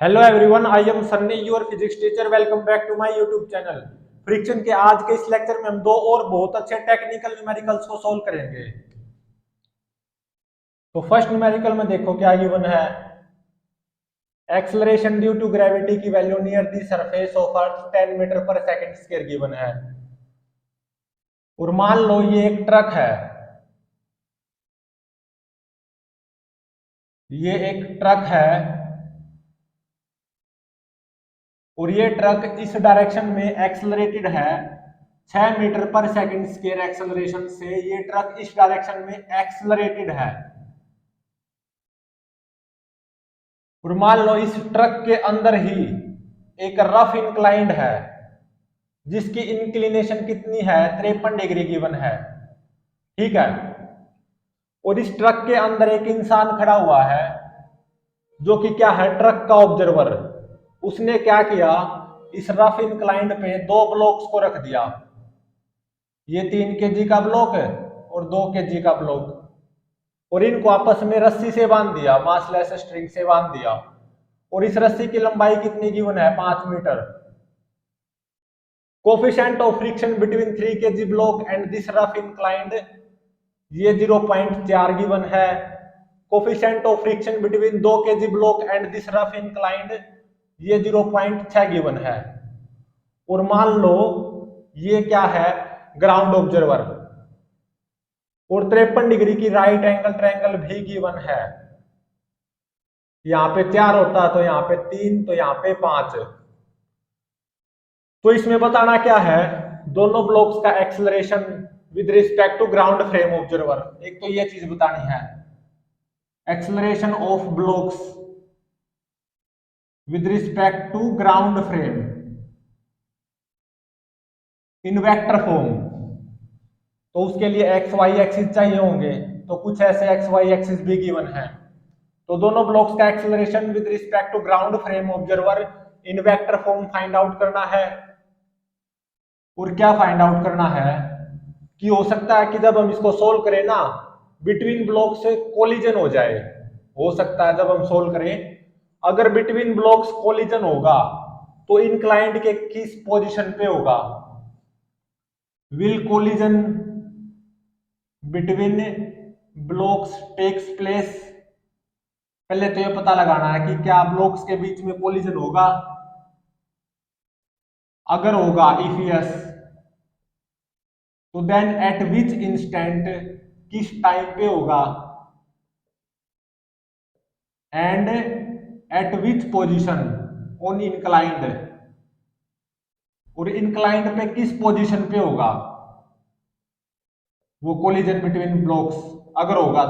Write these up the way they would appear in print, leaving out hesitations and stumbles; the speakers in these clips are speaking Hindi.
Hello everyone, I am Sunny your physics teacher. Welcome back to my YouTube channel. Friction के आज के इस लेक्चर में हम दो और बहुत अच्छे टेक्निकल न्यूमेरिकल्स को सोल्व करेंगे। तो फर्स्ट न्यूमेरिकल में देखो क्या गिवन है। एक्सेलरेशन ड्यू टू ग्रेविटी की value near the surface of earth 10 metre पर सेकंड स्क्वायर गिवन है। और मान लो ये एक ट्रक है, ये एक ट्रक है और ये ट्रक इस डायरेक्शन में एक्सेलरेटेड है 6 मीटर पर सेकंड स्क्वायर एक्सेलरेशन से। ये ट्रक इस डायरेक्शन में एक्सेलरेटेड है और मान लो इस ट्रक के अंदर ही एक रफ इंक्लाइंड है जिसकी इंक्लिनेशन कितनी है, 53 डिग्री गिवन है। ठीक है। और इस ट्रक के अंदर एक इंसान खड़ा हुआ है जो कि क्या है, ट्रक का ऑब्जर्वर। उसने क्या किया, इस रफ इंक्लाइंड पे दो ब्लॉक्स को रख दिया। ये 3 kg का ब्लॉक है और 2 kg का ब्लॉक, और इनको आपस में रस्सी से बांध दिया, मासलेस स्ट्रिंग से बांध दिया। और इस रस्सी की लंबाई कितनी गिवन है, 5 metre. Coefficient of friction between 3 kg block and this rough inclined, ये 0.4 गिवन है। Coefficient of friction between 2 kg block and this rough inclined, ये 0.6 गिवन है। और मान लो ये क्या है, ग्राउंड ऑब्जर्वर, और 53 डिग्री की राइट एंगल ट्रायंगल भी गिवन है। यहां पे 4 होता तो यहां पे 3, तो यहां पे 5। तो इसमें बताना क्या है, दोनों ब्लॉक्स का acceleration with respect to ground frame observer. एक तो ये चीज बतानी है, acceleration of blocks with respect to ground frame in vector form. तो उसके लिए एक्स वाई एक्सिस चाहिए होंगे, तो कुछ ऐसे एक्स वाई एक्सिस भी गिवन है। तो दोनों ब्लॉक्स का acceleration with respect to ground frame observer in vector form find out करना है। और क्या फाइंड आउट करना है कि हो सकता है कि जब हम इसको सोल्व करें ना, बिटवीन ब्लॉक से कोलिजन हो जाए। हो सकता है जब हम सोल्व करें, अगर बिटवीन ब्लॉक्स कोलिजन होगा तो इंक्लाइंड के किस पोजीशन पे होगा। Will collision between blocks takes place. पहले तो ये पता लगाना है कि क्या ब्लॉक्स के बीच में कोलिजन होगा। अगर होगा, इफ यस, तो देन एट विच इंस्टेंट, किस टाइम पे होगा, and eight which position on inclined, और इंक्लाइंड पे किस पोजीशन पे होगा वो कोलिजन बिटवीन ब्लॉक्स, अगर होगा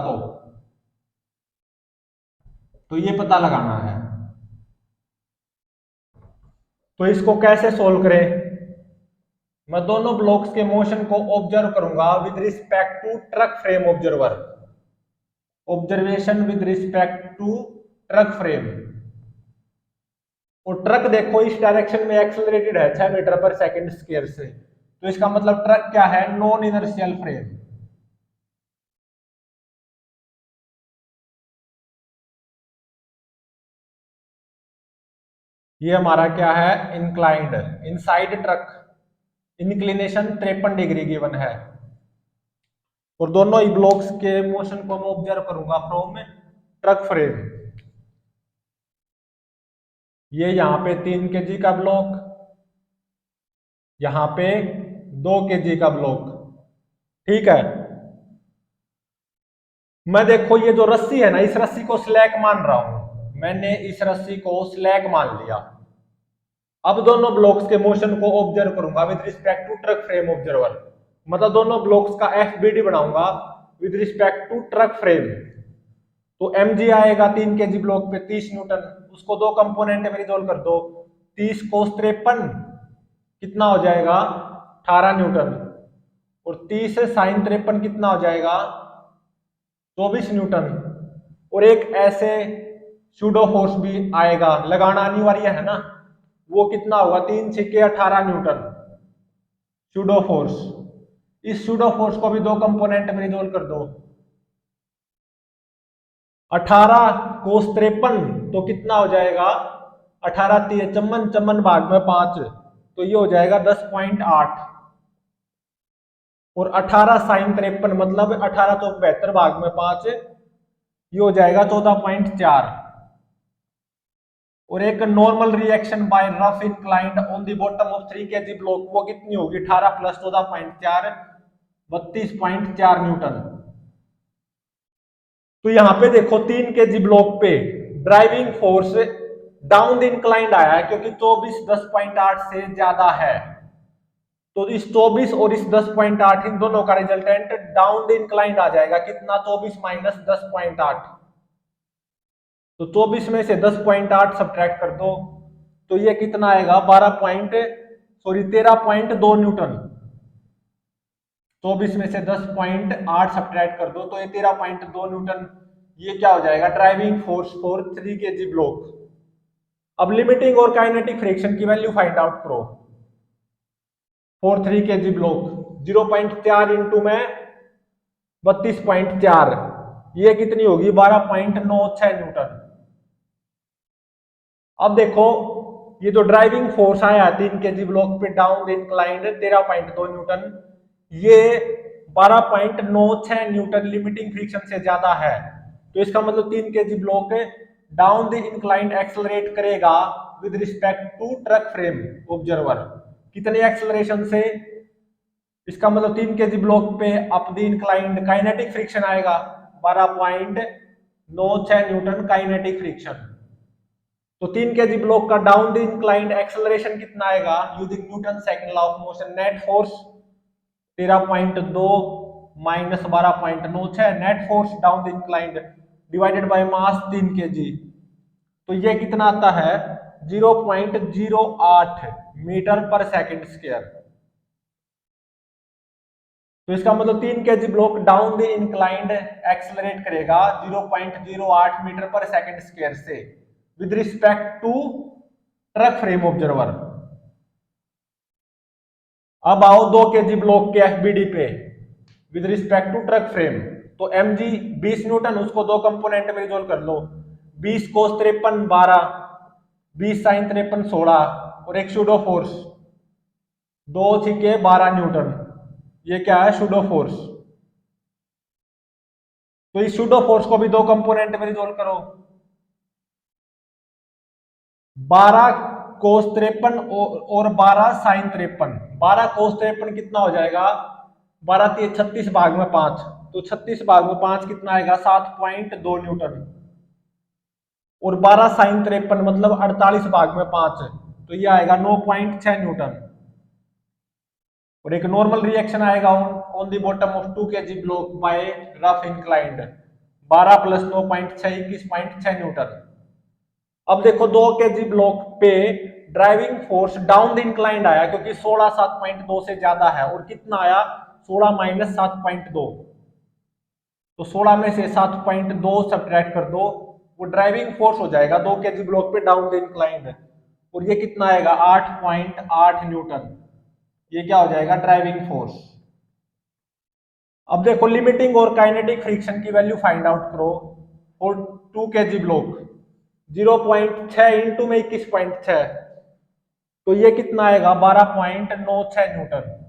तो ये पता लगाना है। तो इसको कैसे सोल्व करें, मैं दोनों ब्लॉक्स के मोशन को ऑब्जर्व करूंगा with respect to truck frame observer. Observation with respect to truck frame. और ट्रक देखो इस डायरेक्शन में एक्सेलरेटेड है 6 मीटर पर सेकंड स्क्वायर से, तो इसका मतलब ट्रक क्या है, नॉन इनर्शियल फ्रेम। ये हमारा क्या है, inclined inside truck, inclination 53 degree given है। और दोनों ही ब्लॉक्स के मोशन को मैं ऑब्जर्व करूंगा फ्रॉम ट्रक फ्रेम। ये यहाँ पे 3 kg का ब्लॉक, यहाँ पे 2 kg का ब्लॉक। ठीक है। मैं देखो ये जो रस्सी है ना, इस रस्सी को स्लैक मान रहा हूं, मैंने इस रस्सी को स्लैक मान लिया। अब दोनों ब्लॉक्स के मोशन को ऑब्जर्व करूंगा with respect to truck frame observer. मतलब दोनों ब्लॉक्स का एफबीडी बनाऊंगा with respect to truck frame. तो mg आएगा 3 kg ब्लॉक पे 30 न्यूटन। उसको दो कंपोनेंट में रिजोल्व कर दो, 30 कोस 53 कितना हो जाएगा, 18 न्यूटन। और 30 साइन 53 कितना हो जाएगा, 24 न्यूटन। और एक ऐसे सूडो फोर्स भी आएगा, लगाना अनिवार्य है ना, वो कितना होगा, 3 छक्के 18 न्यूटन सूडो फोर्स। इस सूडो फोर्स को भी दो कंपोनेंट में रिजोल्व कर दो, 18 कोस 53 तो कितना हो जाएगा, 18 चमन चमन भाग में 5, तो ये हो जाएगा 10.8। और 18 sin 53 मतलब 18 तो 72 भाग में 5, ये हो जाएगा 14.4। और एक normal reaction bye rough inclined on the bottom of 3 kg block, वो कितनी होगी? 18 + 14.4, 32.4 न्यूटन। तो यहां पे देखो 3 kg ब्लॉक पे driving force down the inclined आया है, क्योंकि 24 10.8 से ज्यादा है। तो इस 24 और इस 10.8 इन दोनों का रिजल्टेंट डाउन द इंक्लाइंड आ जाएगा कितना? 24 - 10.8। तो 24 में से 10.8 सब्ट्रैक्ट कर दो, तो ये कितना आएगा? 13.2 न्यूटन। 24 में से 10.8 सब्ट्रैक्ट कर दो, तो ये 13.2 न्यूटन। ये क्या हो जाएगा? Driving force for 3 kg block. अब लिमिटिंग और काइनेटिक फ्रिक्शन की वैल्यू फाइंड आउट करो फॉर 3 kg ब्लॉक। 0.4 इंटू में 32.4, ये कितनी होगी? 12.96 न्यूटन। अब देखो ये जो ड्राइविंग फोर्स आया 3 kg ब्लॉक पे डाउन इंक्लाइंड 13.2 न्यूटन, ये 12.96 न्यूटन लिमिटिंग फ्रिक्शन से ज्यादा है। तो इसका मतलब 3 kg block down the inclined accelerate करेगा with respect to truck frame observer. कितने एक्सेलरेशन से? इसका मतलब 3 kg ब्लॉक पे up the inclined kinetic friction आएगा 12.96 न्यूटन काइनेटिक फ्रिक्शन। तो 3 kg ब्लॉक का डाउन द इंक्लाइंड एक्सेलरेशन कितना आएगा? Using Newton second law of motion, net force 13.2 - 12.96, net force down the inclined divided by mass 3 kg। तो ये कितना आता है? 0.08 मीटर पर सेकंड स्क्वायर। तो इसका मतलब 3 kg block down the inclined accelerate करेगा 0.08 मीटर पर सेकंड स्क्वायर से with respect to truck frame observer. अब आओ 2 kg ब्लॉक के एफबीडी पे with respect to truck frame. तो mg 20 न्यूटन, उसको दो कंपोनेंट में रिजोल्व कर लो। 20 cos 53 12, 20 sin 53 16, और एक सूडो फोर्स 2 छिके 12 न्यूटन। ये क्या है? Pseudo force. तो इस सूडो फोर्स को भी दो कंपोनेंट में रिजोल्व करो। 12 cos 53 और 12 sin 53। 12 cos 53 कितना हो जाएगा? 12 × 36 भाग में 5, तो 36 भाग में 5 कितना आएगा? 7.2 न्यूटन। और 12 sin 53 मतलब 48 भाग में 5, तो ये आएगा 9.6 न्यूटन। और एक नॉर्मल रिएक्शन आएगा on the bottom of 2 kg block bye rough inclined 12 + 9.6 21.6 Newton. अब देखो 2 kg ब्लॉक पे driving force down the inclined आया, क्योंकि 16 7.2 से ज्यादा है। और कितना आया? 16 - 7.2। तो 16 में से 7.2 सब्ट्रैक्ट कर दो, वो ड्राइविंग फोर्स हो जाएगा 2 kg ब्लॉक पे डाउन द इंक्लाइंड। और ये कितना आएगा? 8.8 न्यूटन। ये क्या हो जाएगा? Driving force. अब देखो लिमिटिंग और काइनेटिक फ्रिक्शन की वैल्यू फाइंड आउट करो फॉर 2 kg ब्लॉक। 0.6 इंटू में 21.6, तो ये कितना आएगा? 12.96 न्यूटन।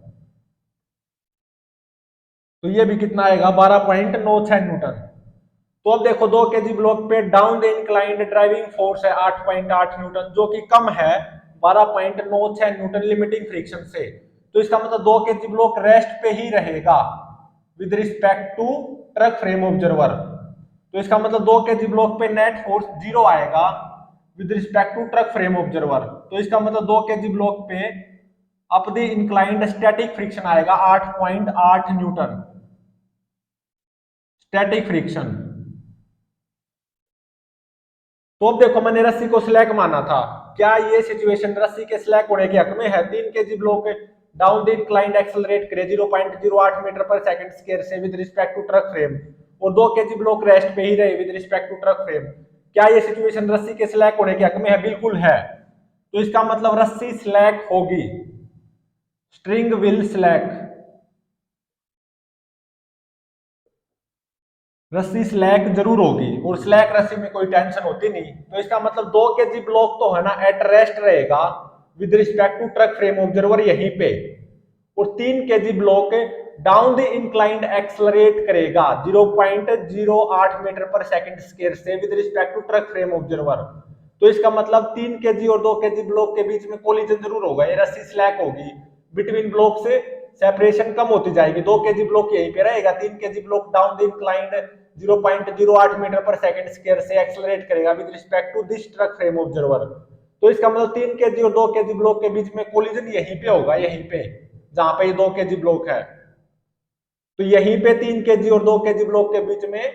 तो ये भी कितना आएगा? 12.96 न्यूटन। तो अब देखो 2 kg ब्लॉक पे down the inclined driving force है 8.8 न्यूटन, जो कि कम है 12.96 न्यूटन लिमिटिंग फ्रिक्शन से। तो इसका मतलब 2 kg ब्लॉक रेस्ट पे ही रहेगा with respect to truck frame observer. तो इसका मतलब 2 kg ब्लॉक पे नेट फोर्स 0 आएगा with respect to truck frame observer. तो इसका मतलब 2 kg ब्लॉक पे up the inclined static friction आएगा 8.8 न्यूटन स्टैटिक फ्रिक्शन। तो अब देखो मैंने रस्सी को स्लैक माना था, क्या ये सिचुएशन रस्सी के स्लैक होने के हक में है? 3 kg block down the inclined accelerate करे 0.08 मीटर पर सेकंड स्क्वायर से with respect to truck frame, और 2 kg ब्लॉक रेस्ट पे ही रहे with respect to truck frame. क्या ये सिचुएशन रस्सी के स्लैक होने के हक में है? बिल्कुल है। तो इसका मतलब रस्सी स्लैक होगी, स्ट्रिंग विल स्लैक। रस्सी स्लैक जरूर होगी, और स्लैक रस्सी में कोई टेंशन होती नहीं, तो इसका मतलब 2 केजी ब्लॉक तो है ना एट रेस्ट रहेगा with respect to truck frame observer यहीं पे, और 3 KG block down the inclined accelerate करेगा 0.08 मीटर पर सेकंड स्क्वायर से with respect to truck frame observer. तो इसका मतलब 3 केजी और 2 केजी ब्लॉक के बीच में कोलिजन जरूर होगा, ये रस्सी स्लैक होगी, बिटवीन ब्लॉक से सेपरेशन कम होती जाएगी, 2 केजी ब्लॉक यहीं पे रहेगा, 3 KG block down the inclined 0.08 metre पर सेकंड स्क्वायर से एक्सेलरेट करेगा with respect to this truck frame observer. तो इसका मतलब 3 केजी और 2 केजी ब्लॉक के बीच में कोलिजन यहीं पे होगा, यहीं पे जहां पे ये 2 केजी ब्लॉक है, तो यहीं पे 3 केजी और 2 केजी ब्लॉक के बीच में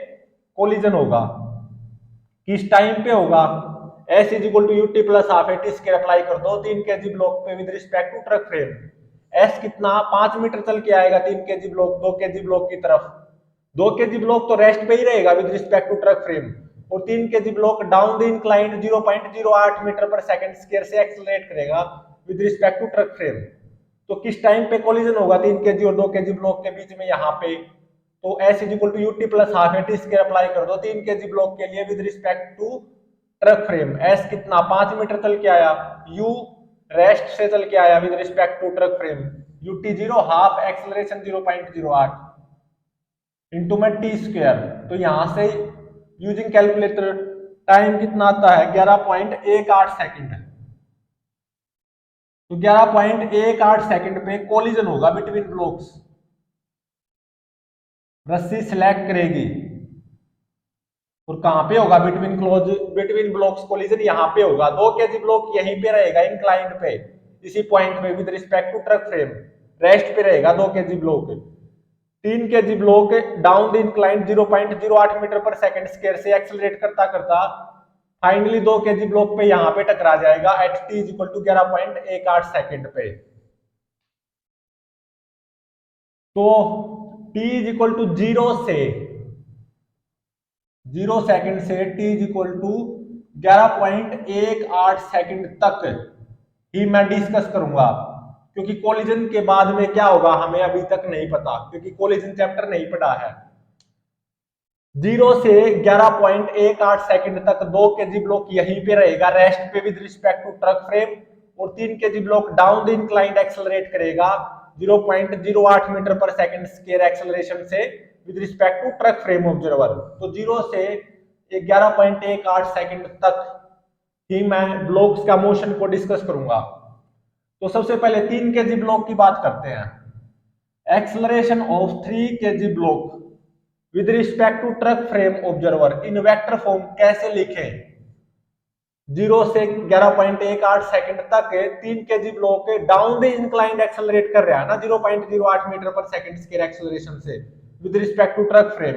कोलिजन होगा। किस टाइम पे होगा? S is equal to UT plus half AT square apply कर दो 3 केजी ब्लॉक पे with respect to truck frame. S कितना 5 मीटर चल के आएगा 3 केजी ब्लॉक 2 केजी ब्लॉक की तरफ, 2 केजी ब्लॉक तो रेस्ट पे ही रहेगा with respect to truck frame, और 3 KG block down the inclined 0.08 metre पर सेकंड स्क्वायर से एक्सेलरेट करेगा with respect to truck frame. तो किस टाइम पे कोलिजन होगा 3 केजी और 2 केजी ब्लॉक के बीच में? यहाँ पे। तो S is equal to UT plus half AT square apply कर दो 3 केजी ब्लॉक के लिए with respect to truck frame. S कितना 5 मीटर चल के आया, यू रेस्ट से चल के आया with respect to truck frame, UT 0 half acceleration 0.08 into में टी स्क्वायर। तो यहां से यूजिंग कैलकुलेटर टाइम कितना आता है 11.18 सेकंड। तो 11.18 सेकंड पे कोलिजन होगा बिटवीन ब्लॉक्स, रस्सी सिलेक्ट करेगी, और कहां पे होगा? बिटवीन ब्लॉक्स कोलिजन यहां पे होगा, 2 केजी ब्लॉक यहीं पे रहेगा इंक्लाइंड पे, इसी पॉइंट पे with respect to truck frame, rest पे रहेगा 2 KG block. 3 KG block down the inclined 0.08 metre पर सेकंड स्क्वायर से एक्सेलरेट करता करता फाइनली 2 केजी ब्लॉक पे यहां पे टकरा जाएगा at t is equal to 11.18 second पे। तो t is equal to 0 second से t is equal to 11.18 second तक ही मैं डिस्कस करूंगा, क्योंकि कोलिजन के बाद में क्या होगा हमें अभी तक नहीं पता, क्योंकि कोलिजन चैप्टर नहीं पढ़ा है। 0 से 11.18 सेकंड तक 2 केजी ब्लॉक यहीं पे रहेगा रेस्ट पे with respect to truck frame, और 3 KG block down the inclined accelerate करेगा 0.08 मीटर पर सेकंड स्क्वायर एक्सेलरेशन से with respect to truck frame observer. तो 0 से 11.18 सेकंड तक ही मैं ब्लॉक्स का मोशन को डिस्कस करूंगा। तो सबसे पहले 3 केजी ब्लॉक की बात करते हैं। Acceleration of 3 KG block with respect to truck frame observer in vector form कैसे लिखें? 0 से 11.18 सेकंड तक 3 KG block down the inclined accelerate कर रहा है ना 0.08 मीटर पर सेकंड स्क्वायर एक्सेलरेशन से with respect to truck frame,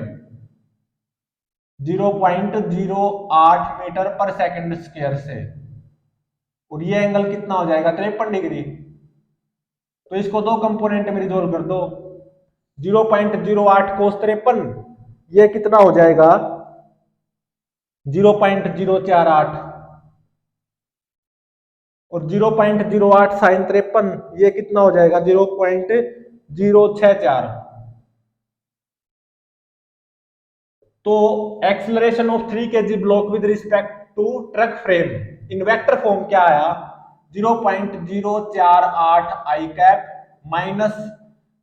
0.08 metre पर सेकंड स्क्वायर से, और ये एंगल कितना हो जाएगा 53 डिग्री। तो इसको 2 कंपोनेंट में रिजोल्व कर दो, 0.08 कोस 53, ये कितना हो जाएगा 0.048, और 0.08 साइन 53 ये कितना हो जाएगा 0.064। तो acceleration of 3 KG block with respect to truck frame in vector form क्या आया 0.048 I cap minus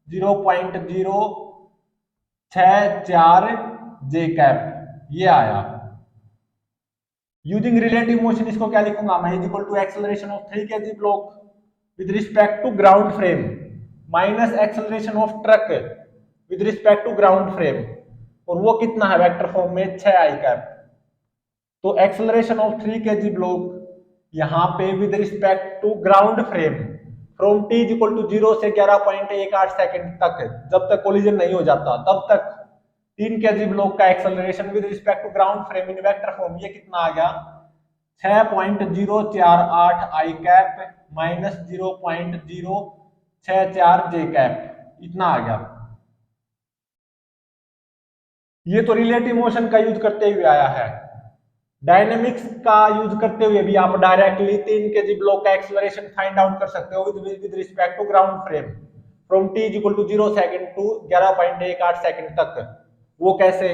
0.064 J cap, ये आया। यूजिंग रिलेटिव मोशन इसको क्या लिखूंगा मैं is equal to acceleration of 3 KG block with respect to ground frame minus acceleration of truck with respect to ground frame, और वो कितना है वेक्टर फॉर्म में 6 आई कैप। तो एक्सेलरेशन ऑफ 3 केजी ब्लॉक यहां पे with respect to ground frame from T is equal to 0 से 11.18 सेकंड तक, जब तक कोलिजन नहीं हो जाता तब तक 3 केजी ब्लॉक का acceleration with respect to ground frame in vector form ये कितना आ गया 6.048 आई कैप माइनस 0.064 जे कैप, इतना आ गया। ये तो रिलेटिव मोशन का यूज करते हुए आया है। डायनेमिक्स का यूज करते हुए भी आप डायरेक्टली 3 केजी ब्लॉक का एक्सेलरेशन फाइंड आउट कर सकते हो with respect to ground frame from T is equal to 0 second to 11.18 second तक। वो कैसे?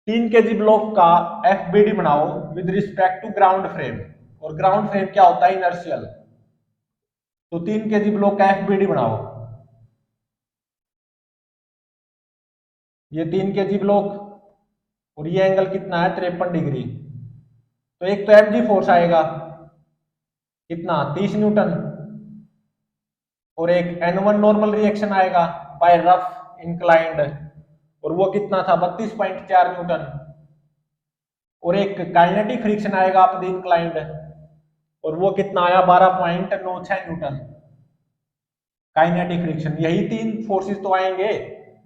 3 kg ब्लॉक का एफबीडी बनाओ with respect to ground frame, और ग्राउंड फ्रेम क्या होता है? इनर्शियल। तो 3 kg ब्लॉक का एफबीडी बनाओ। ये 3 kg ब्लॉक और ये एंगल कितना है? 53 डिग्री। तो एक तो एमजी फोर्स आएगा कितना? 30 न्यूटन। और एक N1 नॉर्मल रिएक्शन आएगा बाय रफ इंक्लाइंड, और वो कितना था? 32.4 न्यूटन। और एक काइनेटिक फ्रिक्शन आएगा अप द इंक्लाइंड, और वो कितना आया? 12.96 न्यूटन काइनेटिक फ्रिक्शन। यही तीन फोर्सेस तो आएंगे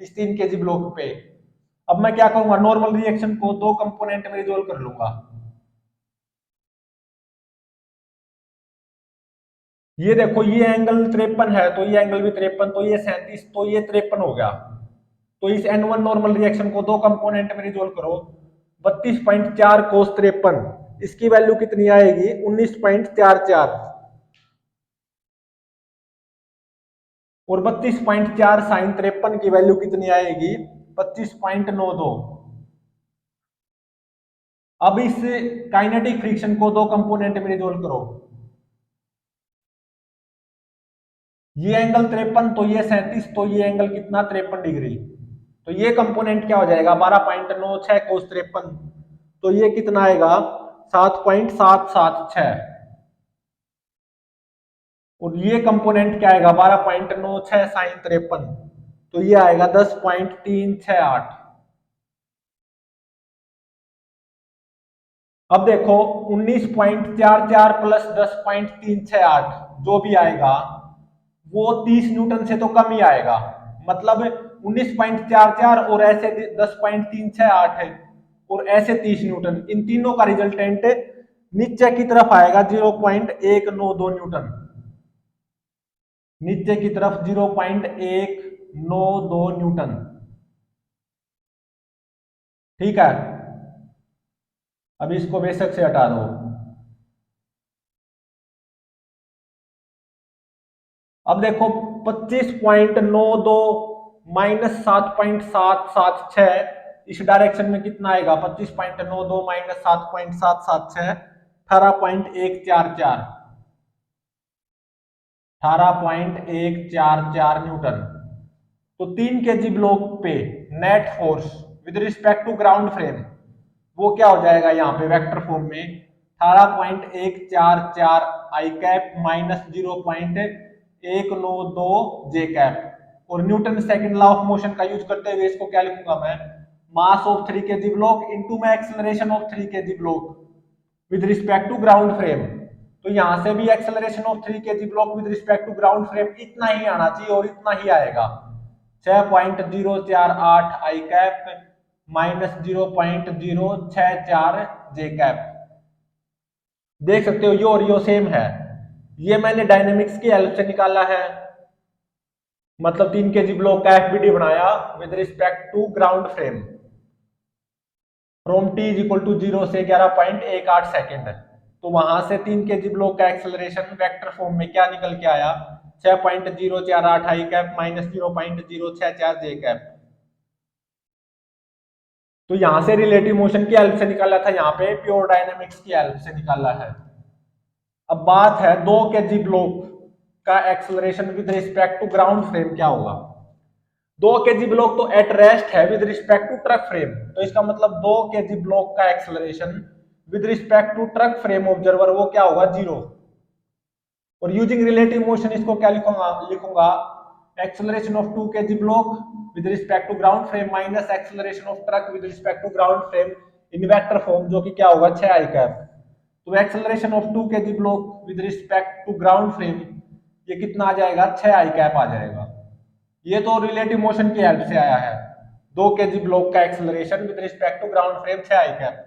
इस 3 kg ब्लॉक पे। अब मैं क्या करूंगा? नॉर्मल रिएक्शन को दो कंपोनेंट में रिजोल्व कर लूंगा। ये देखो, ये एंगल 53 है तो ये एंगल भी 53, तो ये 37, तो ये 53 हो गया। तो इस N1 नॉर्मल रिएक्शन को दो कंपोनेंट में रिजोल्व करो। 32.4 कोस 53, इसकी वैल्यू कितनी आएगी? 19.44। और 32.4 साइन 53 की वैल्यू कितनी आएगी? 25.92। अब इस काइनेटिक फ्रिक्शन को दो कंपोनेंट में रिजोल्व करो। ये एंगल 53, तो ये 37, तो ये एंगल कितना? 53 डिग्री। तो ये कंपोनेंट क्या हो जाएगा? 12.96 कोस 53, तो ये कितना आएगा? 7.776। और ये कंपोनेंट क्या आएगा? 12.96 साइन 53, तो ये आएगा 10.368। अब देखो, 19.44 प्लस 10.368 जो भी आएगा वो 30 न्यूटन से तो कम ही आएगा। मतलब 19.44 और ऐसे 10.368 है और ऐसे 30 न्यूटन, इन तीनों का रिजल्टेंट नीचे की तरफ आएगा 0.192 न्यूटन। नीचे की तरफ 0.192 न्यूटन। ठीक है, अब इसको बेशक से हटा दो। अब देखो, 25.92 माइनस 7.776, इस डायरेक्शन में कितना आएगा? 25.92 माइनस 7.776, 18.144, 18.144 न्यूटन। तो 3 kg ब्लॉक पे net force with respect to ground frame वो क्या हो जाएगा? यहाँ पे वेक्टर फॉर्म में 18.144 i cap minus 0.192 j cap. और Newton second law of motion का यूज करते हुए इसको क्या लिखूंगा मैं? Mass of 3 kg block into मैं acceleration of 3 kg block with respect to ground frame. तो यहां से भी acceleration of 3 kg block with respect to ground frame इतना ही आना चाहिए, और इतना ही आएगा 6.048 आई कैप माइनस 0.064 जे कैप। देख सकते हो यो और यो सेम है। ये मैंने डायनेमिक्स की हेल्प से निकाला है। मतलब 3 kg ब्लॉक का एफबीडी बनाया with respect to ground frame from t is equal to 0 से 11.18 सेकेंड। तो वहां से 3 kg ब्लॉक का एक्सेलरेशन वेक्टर फॉर्म में क्या निकल के आया? 6.048 आई कैप माइनस 0.064 जे कैप। तो यहां से रिलेटिव मोशन की हेल्प से निकाला था, यहाँ पे प्योर डायनेमिक्स की हेल्प से निकाला है। अब बात है 2 kg ब्लॉक का acceleration with respect to ground frame क्या होगा? 2 kg ब्लॉक तो एट रेस्ट है with respect to truck frame, तो इसका मतलब 2 kg ब्लॉक का acceleration with respect to truck frame observer वो क्या होगा? 0। और यूजिंग रिलेटिव मोशन इसको क्या लिखूंगा acceleration of 2 kg block with respect to ground frame minus acceleration of truck with respect to ground frame in vector form, जो कि क्या होगा? 6 आई कैप। तो acceleration of 2 kg block with respect to ground frame ये कितना आ जाएगा? 6 आई कैप आ जाएगा। ये तो रिलेटिव मोशन की हेल्प से आया है। 2 kg ब्लॉक का acceleration with respect to ground frame 6 I cap.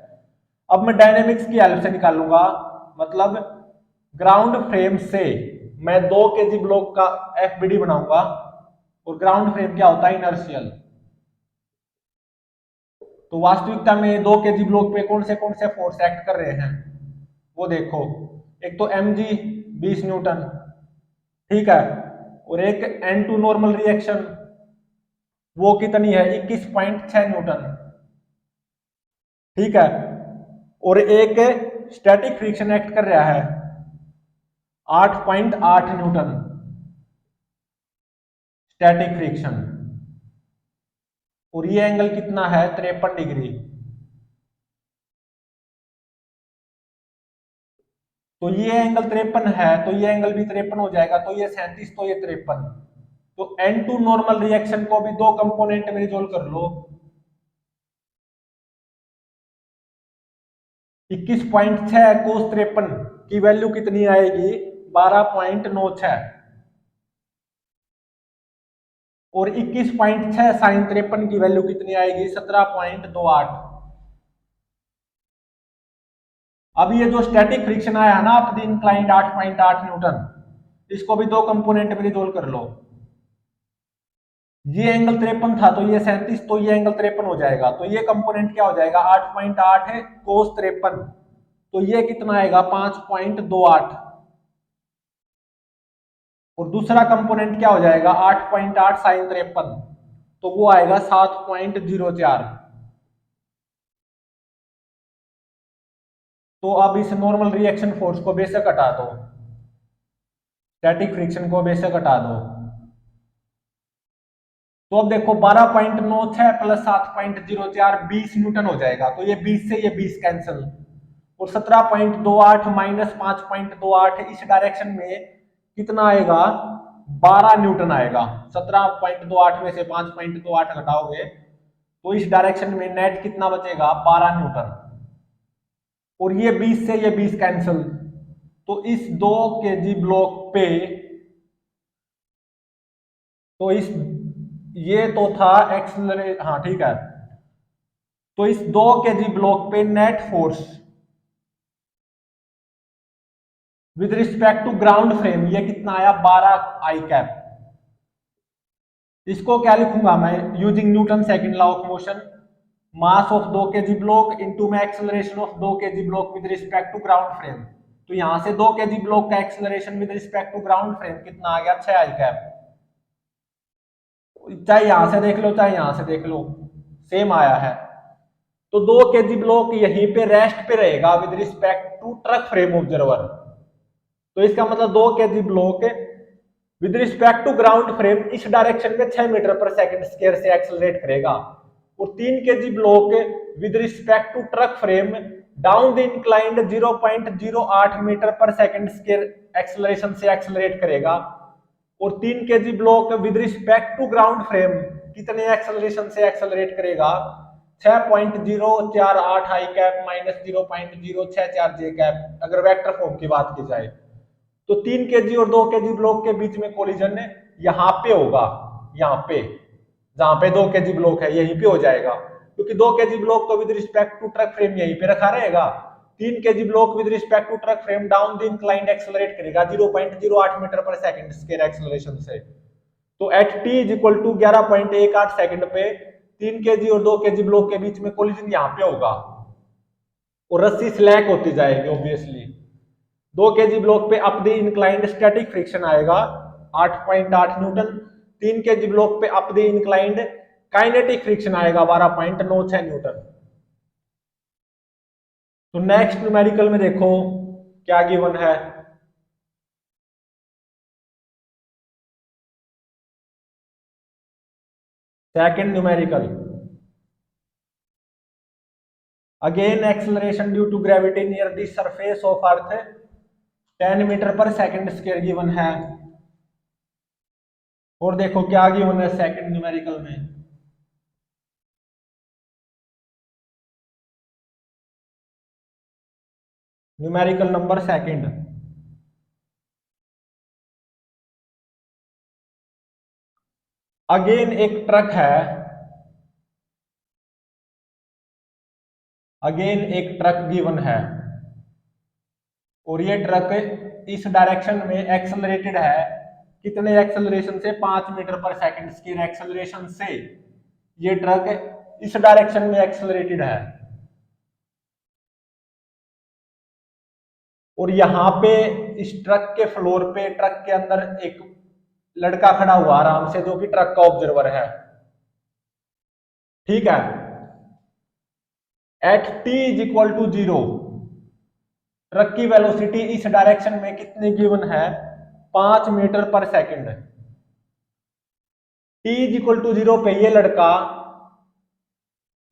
अब मैं डायनेमिक्स की हेल्प से निकालूंगा। मतलब ग्राउंड फ्रेम से मैं 2 kg ब्लॉक का एफबीडी बनाऊंगा, और ग्राउंड फ्रेम क्या होता है? इनर्शियल। तो वास्तविकता में 2 kg ब्लॉक पे कौन से फोर्स एक्ट कर रहे हैं वो देखो। एक तो mg 20 न्यूटन, ठीक है, और एक N2 नॉर्मल रिएक्शन वो कितनी है? 21.6 न्यूटन। ठीक है। और एक स्टैटिक फ्रिक्शन एक्ट कर रहा है 8.8 न्यूटन स्टैटिक फ्रिक्शन, और ये एंगल कितना है 53 डिग्री। तो ये एंगल 53 है, तो ये एंगल भी 53 हो जाएगा, तो ये 37, तो ये 53। तो N2 नॉर्मल रिएक्शन को भी दो कंपोनेंट में रिजोल्व कर लो। 21.6 कोस 53 की वैल्यू कितनी आएगी 12.96, और 21.6 साइन 53 की वैल्यू कितनी आएगी 17.28। अब ये जो स्टैटिक फ्रिक्शन आया ना अप द इंक्लाइंड 8.8 न्यूटन, इसको भी दो कंपोनेंट में रिजोल्व कर लो। ये एंगल 53 था, तो ये 37, तो ये एंगल 53 हो जाएगा, तो ये कंपोनेंट क्या हो जाएगा 8.8 है कोस 53, तो ये कितना आएगा 5.28, और दूसरा कंपोनेंट क्या हो जाएगा 8.8 साइन 53, तो वो आएगा 7.04। तो अब इस नॉर्मल रिएक्शन फोर्स को बेशक हटा दो, स्टैटिक फ्रिक्शन को बेशक हटा दो। तो अब देखो 12.96 प्लस 7.04 20 न्यूटन हो जाएगा, तो ये 20 से ये 20 कैंसिल, और 17.28 माइनस 5.28 इस डायरेक्शन में कितना आएगा 12 न्यूटन आएगा। 17.28 में से 5.28 घटाओगे तो इस डायरेक्शन में नेट कितना बचेगा 12 न्यूटन, और ये 20 से ये 20 कैंसिल, तो इस 2 kg ब्लॉक पे, तो इस ये तो था एक्सलरेट, हाँ ठीक है, तो इस 2 kg ब्लॉक पे net force with respect to ground frame ये कितना आया 12 आई कैप। इसको क्या लिखूंगा मैं using Newton second law of motion, mass of 2 kg block into में acceleration of 2 kg block with respect to ground frame. तो यहां से 2 kg ब्लॉक का acceleration with respect to ground frame कितना आ गया 6 आई कैप। चाहे यहां से देख लो चाहे यहां से देख लो सेम आया है। तो 2 kg ब्लॉक यहीं पे रेस्ट पे रहेगा with respect to truck frame observer. तो इसका मतलब 2 kg block with respect to ground frame इस डायरेक्शन में 6 मीटर पर सेकंड स्क्वायर से एक्सेलरेट करेगा, और 3 kg block with respect to truck frame down the inclined 0.08 metre पर सेकंड स्क्वायर एक्सेलरेशन से एक्सेलरेट करेगा, और 3 kg block with respect to ground frame कितने एक्सेलरेशन से एक्सेलरेट करेगा 6.048 आई कैप माइनस 0.064 जे कैप, अगर वेक्टर फॉर्म की बात की जाए। तो 3 kg और 2 kg ब्लॉक के बीच में कोलिजन यहां पे होगा, यहाँ पे जहां पे 2 kg ब्लॉक है यहीं पे हो जाएगा, क्योंकि 2 kg ब्लॉक तो with respect to truck frame यहीं पे रखा रहेगा। 3 kg block with respect to truck frame down the inclined accelerate करेगा 0.08 मीटर पर सेकंड स्क्वायर एक्सेलरेशन से। तो at t is equal to 11.18 second पे 3 kg और 2 kg ब्लॉक के बीच में कोलिजन यहाँ पे होगा, और रस्सी स्लैक होती जाएगी ऑब्वियसली। 2 kg ब्लॉक पे up the inclined static friction आएगा 8.8 न्यूटन, 3 kg ब्लॉक पे up the inclined kinetic friction आएगा 12.96 न्यूटन। तो नेक्स्ट न्यूमेरिकल में देखो क्या गिवन है। Second numerical, again acceleration due to gravity near the surface of earth 10 metre पर सेकंड स्क्वायर गिवन है। और देखो क्या गिवन है सेकंड न्यूमेरिकल में, न्यूमेरिकल नंबर सेकंड, अगेन एक ट्रक है, अगेन एक ट्रक गिवन है, और ये ट्रक इस डायरेक्शन में एक्सेलरेटेड है कितने एक्सेलरेशन से 5 मीटर पर सेकंड स्क्वायर एक्सेलरेशन से ये ट्रक इस डायरेक्शन में एक्सेलरेटेड है। और यहां पे इस ट्रक के फ्लोर पे ट्रक के अंदर एक लड़का खड़ा हुआ आराम से जो कि ट्रक का ऑब्जर्वर है, ठीक है। At t is equal to 0 truck की वेलोसिटी इस डायरेक्शन में कितनी गिवन है, 5 मीटर पर second. T is equal to 0 पे ये लड़का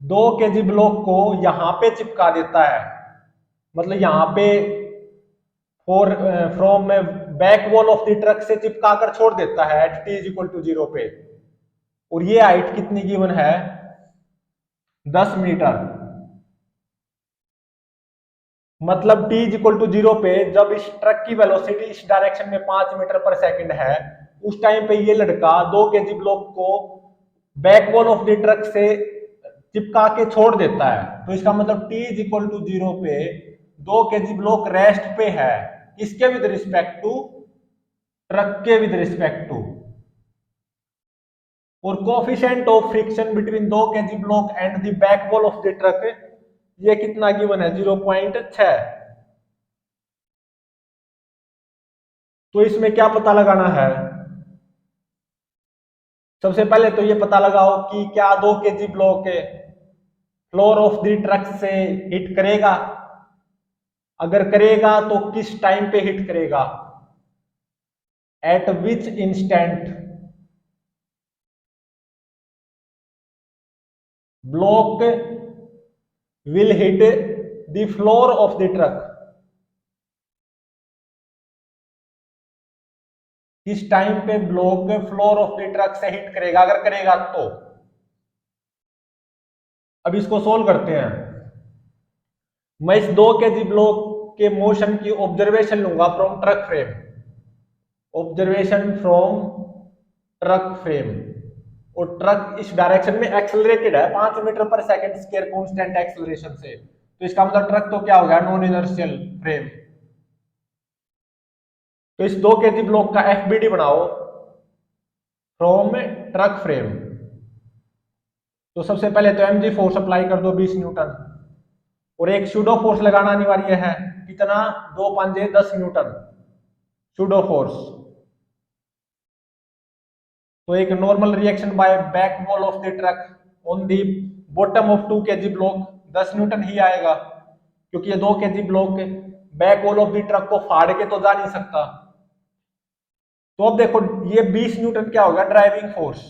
2 केजी ब्लॉक को यहां पे चिपका देता है, मतलब यहां पे for from back wall of the truck से चिपका कर छोड़ देता है at t is equal to 0 पे। और ये हाइट कितनी गिवन है, 10 मीटर। मतलब t इज इक्वल टू 0 पे जब इस ट्रक की वेलोसिटी इस डायरेक्शन में 5 मीटर पर सेकंड है, उस टाइम पे ये लड़का 2 केजी ब्लॉक को back wall of the truck से चिपका के छोड़ देता है। तो इसका मतलब t इज इक्वल टू 0 पे 2 केजी ब्लॉक रेस्ट पे है, किसके विद रिस्पेक्ट टू, ट्रक के विद रिस्पेक्ट टू। और coefficient of friction between 2 KG block and the back wall of the truck, ये कितना गिवन है, 0.6। तो इसमें क्या पता लगाना है, सबसे पहले तो ये पता लगाओ कि क्या 2 KG block floor of the truck से हिट करेगा, अगर करेगा तो किस टाइम पे हिट करेगा, eight which instant block will hit the floor of the truck, किस टाइम पे block floor of the truck से हिट करेगा, अगर करेगा तो। अब इसको सोल्व करते हैं। मैं इस 2 केजी ब्लॉक के मोशन की ऑब्जर्वेशन लूंगा from truck frame, observation from truck frame. और ट्रक इस डायरेक्शन में एक्सेलरेटेड है 5 मीटर पर सेकंड स्क्वायर कांस्टेंट एक्सेलरेशन से, तो इसका मतलब ट्रक तो क्या हो गया, नॉन इनर्शियल फ्रेम। तो इस 2 केजी ब्लॉक का एफबीडी बनाओ फ्रॉम ट्रक फ्रेम। तो सबसे पहले तो एमजी फोर्स अप्लाई कर दो 20 न्यूटन, और एक सूडो फोर्स लगाना अनिवार्य है, कितना, 2 पंजे 10 न्यूटन सूडो फोर्स। तो एक normal reaction by back wall of the truck on the bottom of 2 KG block 10 newton ही आएगा, क्योंकि ये 2 KG block back wall of the truck को फाड़ के तो जा नहीं सकता। तो अब देखो ये 20 न्यूटन क्या होगा, driving force,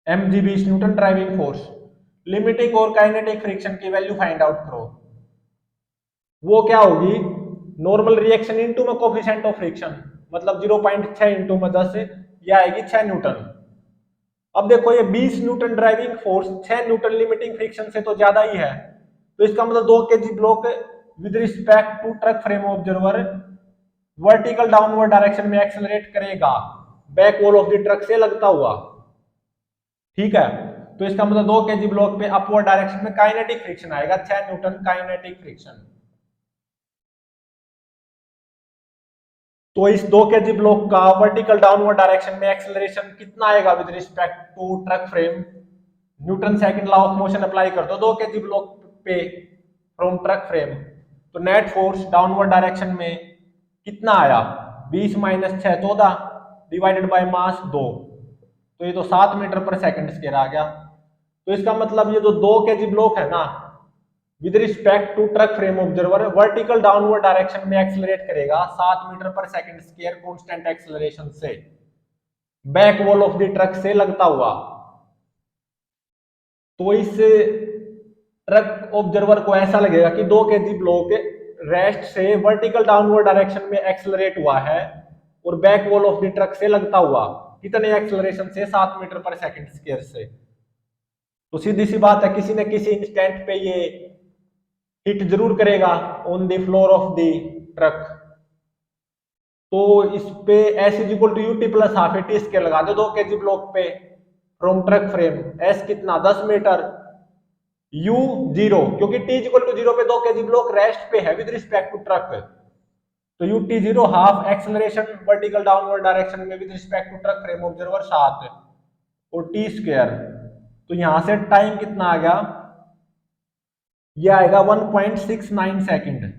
mg 20 newton driving force. Limiting और काइनेटिक फ्रिक्शन की वैल्यू फाइंड आउट करो, वो क्या होगी, नॉर्मल रिएक्शन इनटू में कोफिशिएंट ऑफ फ्रिक्शन, मतलब 0.6 इंटू में 10, ये आएगी 6 न्यूटन। अब देखो ये 20 newton driving force 6 newton limiting friction से तो ज्यादा ही है, तो इसका मतलब 2 KG block with respect to truck frame observer vertical downward direction में एक्सेलरेट करेगा back wall of the truck से लगता हुआ, ठीक है। तो इसका मतलब 2 केजी ब्लॉक पे अपवर्ड डायरेक्शन में काइनेटिक फ्रिक्शन आएगा 6 न्यूटन काइनेटिक फ्रिक्शन। तो इस 2 केजी ब्लॉक का वर्टिकल डाउनवर्ड डायरेक्शन में एक्सेलरेशन कितना आएगा with respect to truck frame, Newton second law of motion apply कर दो 2 केजी ब्लॉक पे फ्रॉम ट्रक फ्रेम। तो नेट फोर्स डाउनवर्ड डायरेक्शन में कितना आया, 20 माइनस 6 14 डिवाइडेड बाय मास 2, तो ये तो 7 मीटर पर सेकंड स्क्वायर आ गया। तो इसका मतलब ये जो 2 केजी ब्लॉक है ना, with respect to truck frame observer vertical downward direction में एक्सेलरेट करेगा 7 मीटर पर सेकंड स्क्वायर कांस्टेंट एक्सेलरेशन से back wall of the truck से लगता हुआ। तो इस ट्रक ऑब्जर्वर को ऐसा लगेगा कि 2 केजी ब्लॉक रेस्ट से वर्टिकल डाउनवर्ड डायरेक्शन में एक्सेलरेट हुआ है और back wall of the truck से लगता हुआ, कितने एक्सेलरेशन से, 7 मीटर पर सेकंड स्क्वायर से। तो सीधी सी बात है, किसी न किसी इंस्टेंट पे ये हिट जरूर करेगा on the floor of the truck. तो इस पे s is equal to UT plus half a t square लगा दो 2 केजी ब्लॉक पे फ्रॉम ट्रक फ्रेम, एस कितना 10 मीटर, यू 0, क्योंकि टी इज इक्वल टू 0 पे 2 केजी ब्लॉक रेस्ट पे है विद रिस्पेक्ट टू ट्रक, तो u t 0 half acceleration vertical downward direction में with respect to truck frame observer 7 और टी स्क्वायर। तो यहां से टाइम कितना आ गया, ये आएगा 1.69 सेकंड।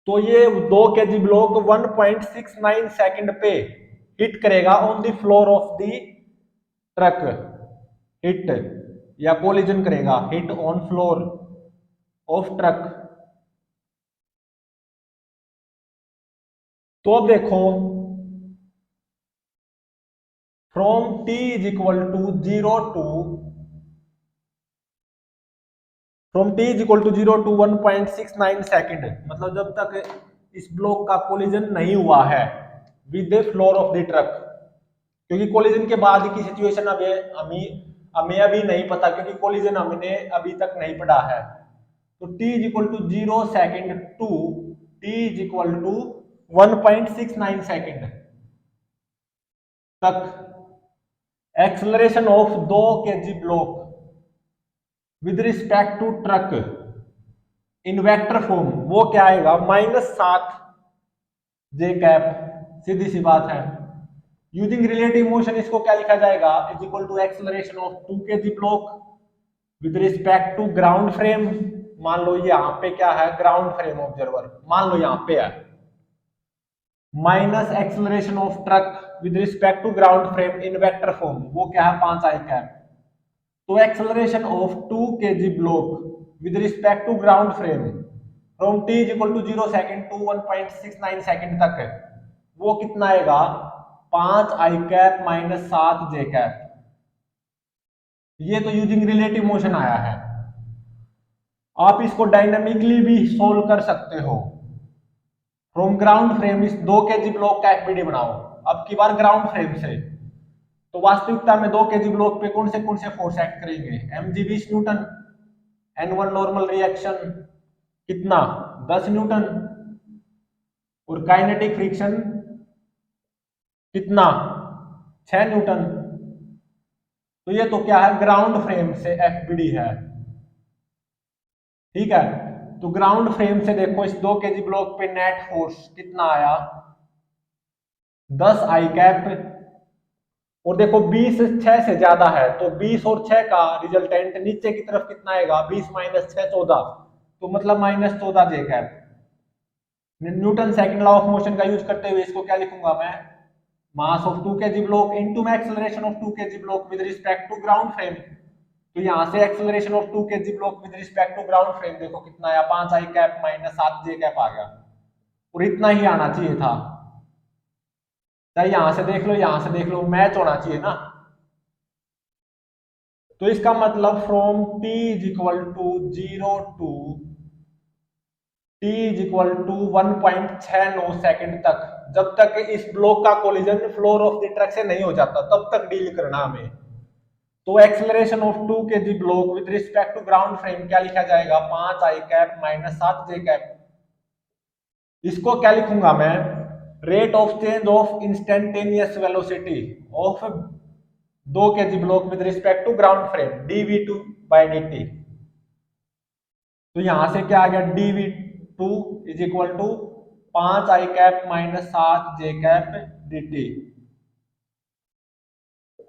तो ये 2 केजी ब्लॉक 1.69 सेकंड पे हिट करेगा on the floor of the truck. Hit या कोलिजन करेगा, hit on floor of truck. तो अब देखो from t is equal to 0 to from t is equal to 0 to 1.69 second, मतलब जब तक इस ब्लॉक का कोलिजन नहीं हुआ है with the floor of the truck, क्योंकि कोलिजन के बाद की सिचुएशन हमें अभी नहीं पता, क्योंकि कोलिजन हमने अभी तक नहीं पढ़ा है। तो t is equal to 0 second to t is equal to 1.69 second तक acceleration of 2 kg block with respect to truck in vector form, वो क्या आएगा -7 जे कैप, सीधी सी बात है। यूजिंग रिलेटिव मोशन इसको क्या लिखा जाएगा, is equal to acceleration of 2 kg block with respect to ground frame. मान लो यहाँ पे क्या है, ग्राउंड फ्रेम ऑब्जर्वर, मान लो यहाँ पे है, minus acceleration of truck with respect to ground frame in vector form, वो क्या है 5 आई कैप। तो acceleration of 2 kg block with respect to ground frame from t is equal to 0 second to 1.69 second तक है, वो कितना आएगा 5 i cap minus 7 j cap. ये तो यूजिंग रिलेटिव मोशन आया है। आप इसको डायनामिकली भी सोल्व कर सकते हो। फ्रॉम ग्राउंड फ्रेम इस 2 kg ब्लॉक का एफबीडी बनाओ, अब की बार ग्राउंड फ्रेम से। तो वास्तविकता में 2 kg ब्लॉक पे कौन से फोर्स एक्ट करेंगे, mg 20 Newton, n1 normal reaction कितना 10 न्यूटन, और काइनेटिक फ्रिक्शन कितना 6 न्यूटन। तो ये तो क्या है, ग्राउंड फ्रेम से एफबीडी है, ठीक है। तो ग्राउंड फ्रेम से देखो इस 2 kg ब्लॉक पे नेट फोर्स कितना आया 10 आई कैप, और देखो 20 6 से ज्यादा है, तो 20 और 6 का रिजल्टेंट नीचे की तरफ कितना आएगा 20 माइनस 6 14, तो मतलब -14 j cap. Newton second law of motion का यूज करते हुए इसको क्या लिखूंगा मैं, mass of 2 kg block into में acceleration of 2 kg block with respect to ground frame. तो यहां से acceleration of 2 kg block with respect to ground frame देखो कितना आया 5 i cap minus 7 j cap आ गया, और इतना ही आना चाहिए था। चाहे यहां से देख लो यहां से देख लो, मैच होना चाहिए ना। तो इसका मतलब from t is equal to 0 टू t is equal to 1.69 second तक, जब तक इस ब्लॉक का collision floor of the truck से नहीं हो जाता तब तक डील करना हमें। तो acceleration of 2 kg block with respect to ground frame क्या लिखा जाएगा 5 i cap minus 7 j cap. इसको क्या लिखूंगा मैं, rate of change of instantaneous velocity of 2 kg block with respect to ground frame dv2 by dt। तो यहां से क्या आ गया dv2 is equal to 5 i cap minus 7 j cap dt।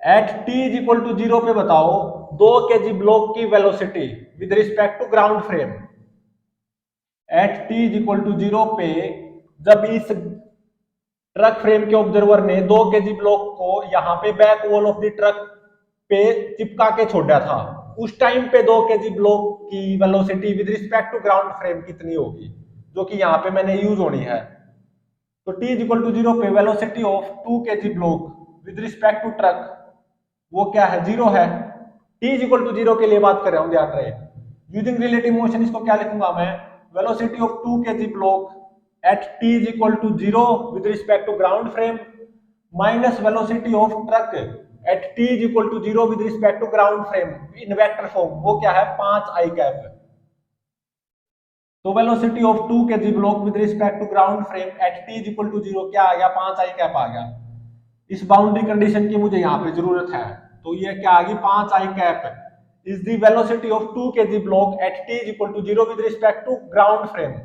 At t is equal to 0 पे बताओ 2 kg ब्लॉक की velocity with respect to ground frame. At t is equal to 0 पे जब इस ट्रक फ्रेम के ऑब्जर्वर ने 2 kg ब्लॉक को यहाँ पे back wall of the truck पे चिपका के छोड़ा था, उस टाइम पे 2 kg ब्लॉक की velocity with respect to ground frame कितनी होगी, जो कि यहाँ पे मैंने यूज होनी है। तो t इज इक्वल टू 0 पे velocity of 2 kg block with respect to truck वो क्या है 0 है। t इज इक्वल टू 0 के लिए बात कर रहा हूँ, ध्यान रहे। यूजिंग रिलेटिव मोशन इसको क्या लिखूंगा मैं, velocity of 2 kg block at t is equal to 0 with respect to ground frame minus velocity of truck at t is equal to 0 with respect to ground frame in vector form, वो क्या है 5 i कैप। तो velocity of 2 kg block with respect to ground frame at t is equal to 0 क्या आ गया 5 i कैप आ गया। इस बाउंड्री कंडीशन की मुझे यहाँ पे जरूरत है, तो ये क्या आ गई 5 i cap is the velocity of 2 kg block at t is equal to 0 with respect to ground frame,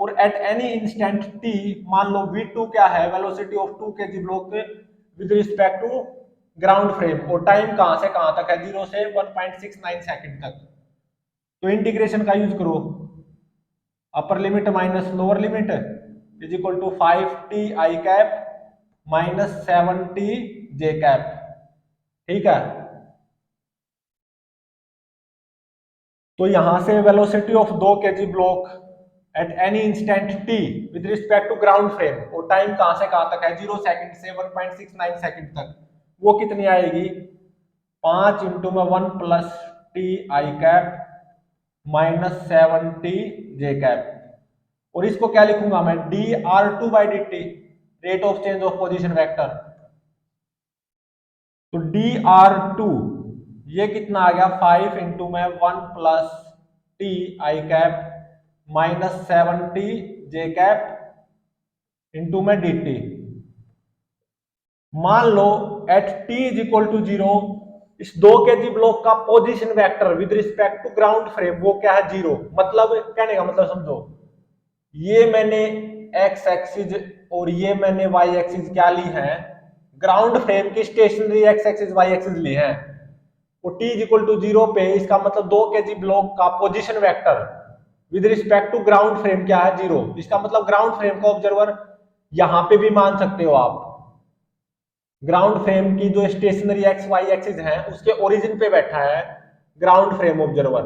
और एट एनी इंस्टेंट t मान लो v2 क्या है velocity of 2 kg block with respect to ground frame, और टाइम कहां से कहां तक है 0 से 1.69 सेकंड तक। तो इंटीग्रेशन का यूज करो, upper limit minus lower limit is equal to 5t i cap minus 7t j cap, ठीक है। तो यहां से velocity of 2 kg block at any instant t with respect to ground frame, और टाइम कहां से कहां तक है 0 सेकंड से 1.69 सेकंड तक, वो कितनी आएगी 5 इंटू में 1 plus t i cap minus 7 t j cap, और इसको क्या लिखूंगा मैं d r two by d t, rate of change of position vector. तो डी आर टू ये कितना आ गया 5 इंटू में 1 plus t i cap minus 7 t j cap into में डी टी। मान लो at t is equal to 0 इस 2 kg ब्लॉक का position vector with respect to ground frame वो क्या है 0, मतलब कहने का मतलब समझो, ये मैंने एक्स एक्सिस और ये मैंने वाई एक्सिस क्या ली है, ग्राउंड फ्रेम की stationary x axis y axis ली है। वो t इज इक्वल टू 0 पे इसका मतलब 2 kg ब्लॉक का position vector with respect to ground frame क्या है 0, इसका मतलब ग्राउंड फ्रेम का ऑब्जर्वर यहां पे भी मान सकते हो आप, ग्राउंड फ्रेम की जो स्टेशनरी एक्स वाई एक्सिस है उसके ओरिजिन पे बैठा है ग्राउंड फ्रेम ऑब्जर्वर।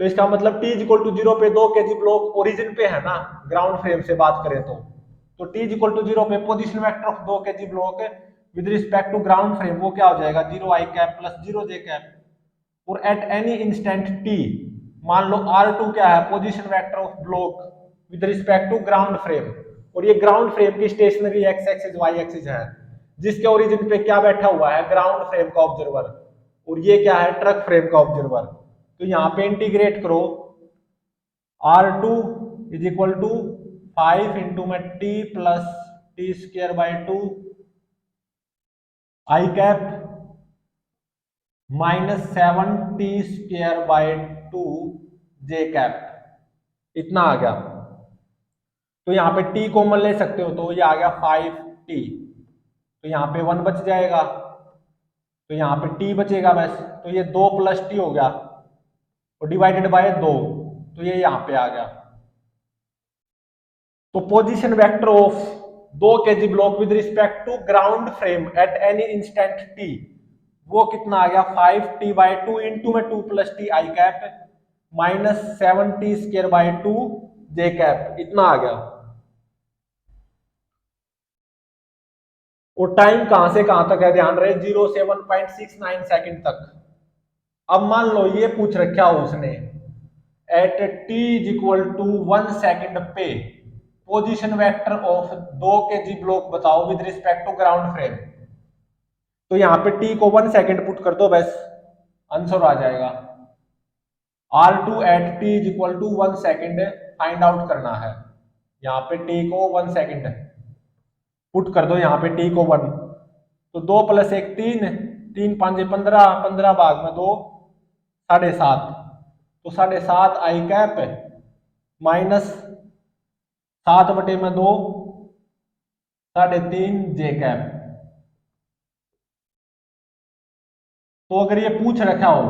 तो इसका मतलब t इक्वल टू 0 पे 2 kg ब्लॉक ओरिजिन पे है ना, ग्राउंड फ्रेम से बात करें तो t इक्वल टू 0 पे position vector of 2 kg block with respect to ground frame वो क्या हो जाएगा 0 i cap plus 0 j cap, और एट एनी इंस्टेंट t मान लो r2 क्या है position vector of block with respect to ground frame, और ये ग्राउंड फ्रेम की stationary x axis y axis है जिसके ओरिजिन पे क्या बैठा हुआ है ग्राउंड फ्रेम का ऑब्जर्वर, और ये क्या है ट्रक फ्रेम का ऑब्जर्वर। तो यहाँ पे इंटीग्रेट करो R2 is equal to 5 into में t plus t square by 2 i cap minus 7 t square by 2 j cap, इतना आ गया। तो यहाँ पे t कॉमन ले सकते हो तो ये आ गया 5t, तो यहाँ पे 1 बच जाएगा, तो यहाँ पे t बचेगा बस, तो ये 2 प्लस टी हो गया और डिवाइडेड बाय 2, तो ये यहाँ पे आ गया। तो position vector of 2 kg block with respect to ground frame at any instant t वो कितना आ गया 5t बाई 2 इंटू में 2 plus t i cap minus 7t square by 2 j cap, इतना आ गया। और टाइम कहां से कहां तक है ध्यान रहे 0 से 1.69 सेकंड तक। अब मान लो ये पूछ रखा हो उसने at t is equal to 1 second पे position vector of 2 kg block बताओ with respect to ground frame, तो यहाँ पे t को 1 सेकंड पुट कर दो बस आंसर आ जाएगा। R2 at t is equal to 1 second find out करना है, यहाँ पे t को 1 सेकंड पुट कर दो, यहाँ पे t को 1, तो 2 प्लस 1 3, 3 5 15, 15 भाग में 2 7.5, तो 7.5 आई कैप माइनस 7 बटे में 2 3.5 जे कैप। तो अगर ये पूछ रखा हो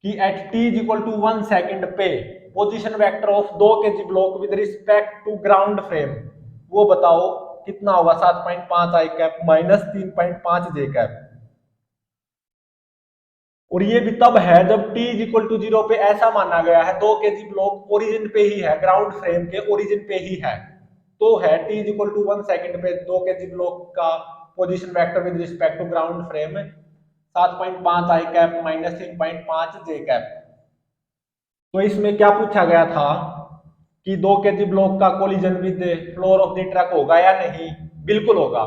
कि at t is equal to 1 second पे position vector of 2 kg block with respect to ground frame वो बताओ कितना होगा 7.5 i cap minus 3.5 j cap, और ये भी तब है जब t इज इक्वल टू 0 पे ऐसा माना गया है 2 kg ब्लॉक ओरिजिन पे ही है, ग्राउंड फ्रेम के ओरिजिन पे ही है, तो है t is equal to 1 second पे 2 kg ब्लॉक का position vector with respect to ground frame 7.5 i cap minus 3.5 j cap. तो इसमें क्या पूछा गया था कि 2 kg ब्लॉक का collision with floor of the truck होगा या नहीं, बिल्कुल होगा।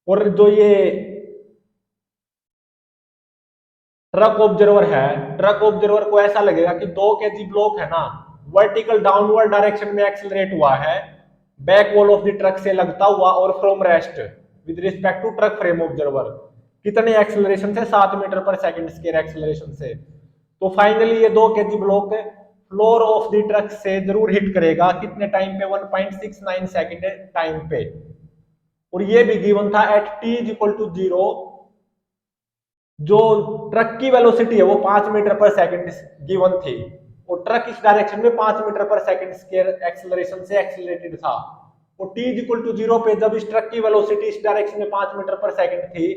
और जो ये ट्रक ऑब्जर्वर है, ट्रक ऑब्जर्वर को ऐसा लगेगा कि 2 kg ब्लॉक है ना वर्टिकल डाउनवर्ड डायरेक्शन में एक्सेलरेट हुआ है back wall of the truck से लगता हुआ, और from rest with respect to truck frame observer कितने एक्सेलरेशन से 7 मीटर पर सेकंड स्क्वायर एक्सेलरेशन से। तो फाइनली ये 2 kg block floor of the truck से जरूर हिट करेगा कितने टाइम पे 1.69 सेकंड टाइम पे, और ये भी गिवन था at t is equal to 0 जो ट्रक की वेलोसिटी है वो 5 मीटर पर सेकंड गिवन थी, और ट्रक इस डायरेक्शन में 5 मीटर पर सेकंड स्क्वायर एक्सेलरेशन से एक्सेलरेटेड था, और t इज इक्वल टू 0 पे जब इस ट्रक की वेलोसिटी इस डायरेक्शन में 5 मीटर पर सेकंड थी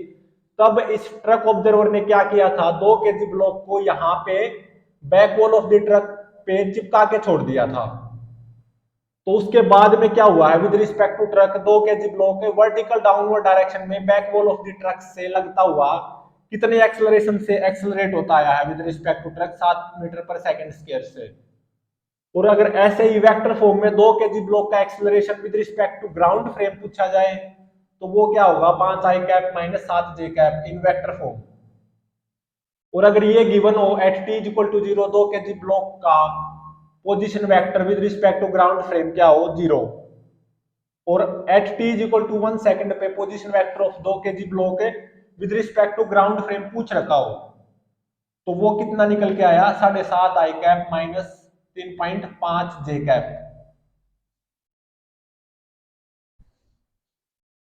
तब इस ट्रक ऑब्जर्वर ने क्या किया था 2 kg ब्लॉक को यहाँ पे back wall of the truck पे चिपका के छोड़ दिया था। तो उसके बाद में क्या हुआ है, with respect to truck 2 kg block vertical downward direction में back wall of the truck से लगता हुआ कितने एक्सेलरेशन से एक्सेलरेट होता आया है with respect to truck 7 metre पर सेकंड स्क्वायर से। और अगर ऐसे ही वेक्टर फॉर्म में 2 kg ब्लॉक का acceleration with respect to ground frame पूछा जाए तो वो क्या होगा, 5 i cap minus 7 j cap in vector form. और अगर ये गिवन हो at t is equal to 0 2 kg block का position vector with respect to ground frame क्या हो, 0। और at t is equal to 1 second पे position vector of 2 kg block with respect to ground frame पूछ रखा हो तो वो कितना निकल के आया, 7.5 i cap minus 3.5 j cap.